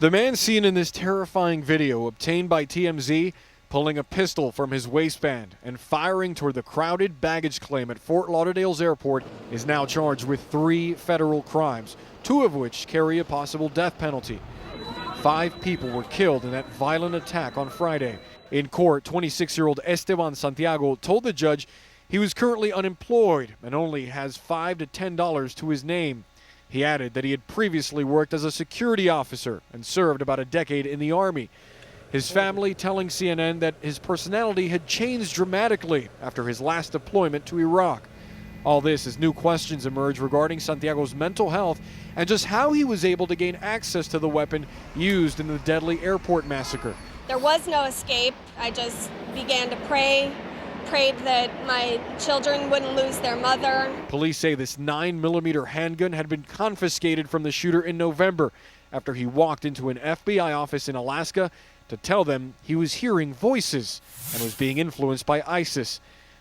The man seen in this terrifying video obtained by TMZ pulling a pistol from his waistband and firing toward the crowded baggage claim at Fort Lauderdale's airport is now charged with 3 federal crimes, 2 of which carry a possible death penalty. 5 people were killed in that violent attack on Friday. In court, 26-year-old Esteban Santiago told the judge he was currently unemployed and only has $5 to $10 to his name. He added that he had previously worked as a security officer and served about a decade in the Army. His family telling CNN that his personality had changed dramatically after his last deployment to Iraq. All this as new questions emerge regarding Santiago's mental health and just how he was able to gain access to the weapon used in the deadly airport massacre. There was no escape. I just began to prayed that my children wouldn't lose their mother. Police say this 9mm handgun had been confiscated from the shooter in November after he walked into an FBI office in Alaska to tell them he was hearing voices and was being influenced by ISIS.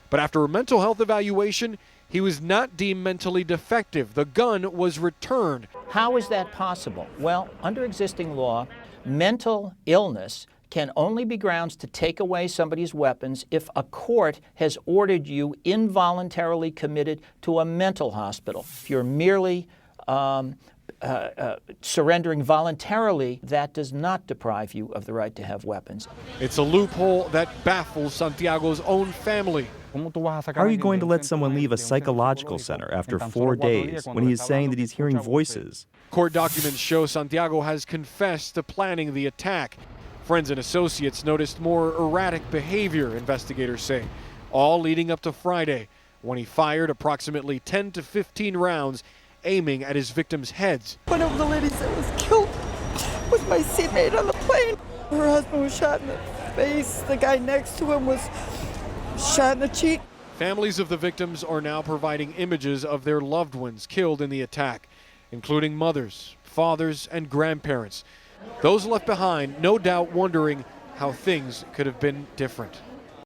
But after a mental health evaluation, he was not deemed mentally defective. The gun was returned. How is that possible? Well, under existing law, mental illness can only be grounds to take away somebody's weapons if a court has ordered you involuntarily committed to a mental hospital. If you're merely surrendering voluntarily, that does not deprive you of the right to have weapons. It's a loophole that baffles Santiago's own family. How are you going to let someone leave a psychological center after 4 days when he is saying that he's hearing voices? Court documents show Santiago has confessed to planning the attack. Friends and associates noticed more erratic behavior, investigators say, all leading up to Friday, when he fired approximately 10 to 15 rounds, aiming at his victims' heads. One of the ladies that was killed was my seatmate on the plane. Her husband was shot in the face. The guy next to him was shot in the cheek. Families of the victims are now providing images of their loved ones killed in the attack, including mothers, fathers, and grandparents. Those left behind, no doubt wondering how things could have been different.